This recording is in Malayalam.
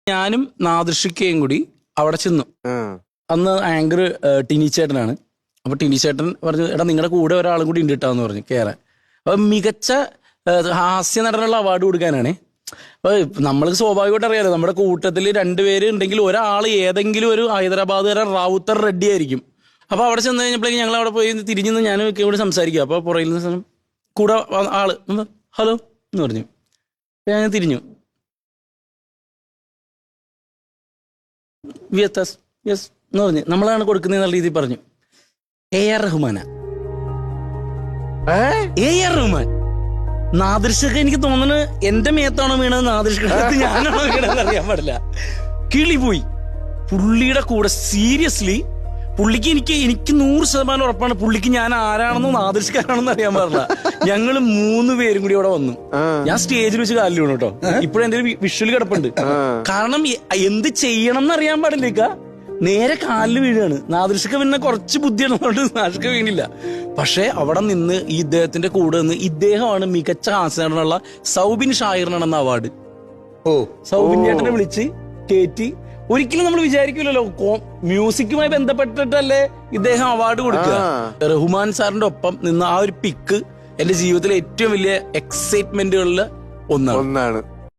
ഞാനും നാദൃഷിക്കയും കൂടി അവിടെ ചെന്നു. അന്ന് ആങ്കർ ടിനി ചേട്ടനാണ്. അപ്പൊ ടിനി ചേട്ടൻ പറഞ്ഞു, എടാ നിങ്ങളുടെ കൂടെ ഒരാളും കൂടി ഉണ്ട് കിട്ടാന്ന് പറഞ്ഞു കയറാൻ. അപ്പൊ മികച്ച ഹാസ്യ നടനുള്ള അവാർഡ് കൊടുക്കാനാണ്. അപ്പൊ നമ്മൾക്ക് സ്വാഭാവികമായിട്ട് അറിയാലോ, നമ്മുടെ കൂട്ടത്തിൽ 2 പേര് ഉണ്ടെങ്കിൽ ഒരാൾ ഏതെങ്കിലും ഒരു ഹൈദരാബാദുകാരൻ റാവുത്തർ റെഡ്ഡി ആയിരിക്കും. അപ്പൊ അവിടെ ചെന്ന് കഴിഞ്ഞപ്പോഴേക്കും ഞങ്ങൾ അവിടെ പോയി തിരിഞ്ഞു ഞാൻ ഇവിടെ സംസാരിക്കുക. അപ്പൊ പുറകിൽ നിന്ന് കൂടെ ആള് ഹലോ എന്ന് പറഞ്ഞു. ഞാൻ തിരിഞ്ഞു, യെസ് എന്ന് പറഞ്ഞു. നമ്മളാണ് കൊടുക്കുന്നതെന്നുള്ള രീതിയിൽ പറഞ്ഞു. AR റഹ്മാനാ. AR റഹ്മാൻ. നാദൃശൊക്കെ എനിക്ക് തോന്നുന്നു എന്റെ മേത്താണോ വീണത്, നാദൃശത്ത് ഞാനാണോ വീണതെന്ന് അറിയാൻ പാടില്ല. കിളി പോയി. പുള്ളിയുടെ കൂടെ സീരിയസ്ലി പുള്ളിക്ക് എനിക്ക് 100% ഉറപ്പാണ് പുള്ളിക്ക് ഞാൻ ആരാണെന്നോ നാദൃശക്കാരാണെന്ന് അറിയാൻ പാടില്ല. ഞങ്ങള് 3 പേരും കൂടി അവിടെ വന്നു. ഞാൻ സ്റ്റേജിൽ വെച്ച് കാലിൽ വീണു കേട്ടോ. ഇപ്പോഴും എന്റെ വിഷ്വൽ കിടപ്പുണ്ട്. കാരണം എന്ത് ചെയ്യണം എന്ന് അറിയാൻ പാടില്ലേക്ക, നേരെ കാലിൽ വീഴാണ്. നാദൃശക്ക് പിന്നെ കുറച്ച് ബുദ്ധിയുള്ളതുകൊണ്ട് നാദൃശക്ക് വീണില്ല. പക്ഷെ അവിടെ നിന്ന് ഈ ഇദ്ദേഹത്തിന്റെ കൂടെ നിന്ന് ഇദ്ദേഹമാണ് മികച്ച ഹാസ്യനടനുള്ള സൗബിൻ ഷാഹിറിനാണെന്ന അവാർഡ്. സൗബിൻ ചേട്ടനെ വിളിച്ച് കയറ്റി. ഒരിക്കലും നമ്മൾ വിചാരിക്കില്ലല്ലോ, മ്യൂസിക്കുമായി ബന്ധപ്പെട്ടിട്ടല്ലേ ഇദ്ദേഹം അവാർഡ് കൊടുക്കുക. റഹ്മാൻ സാറിന്റെ ഒപ്പം നിന്ന് ആ ഒരു പിക്ക് എന്റെ ജീവിതത്തിലെ ഏറ്റവും വലിയ എക്സൈറ്റ്മെന്റുകളിൽ ഒന്നാണ്.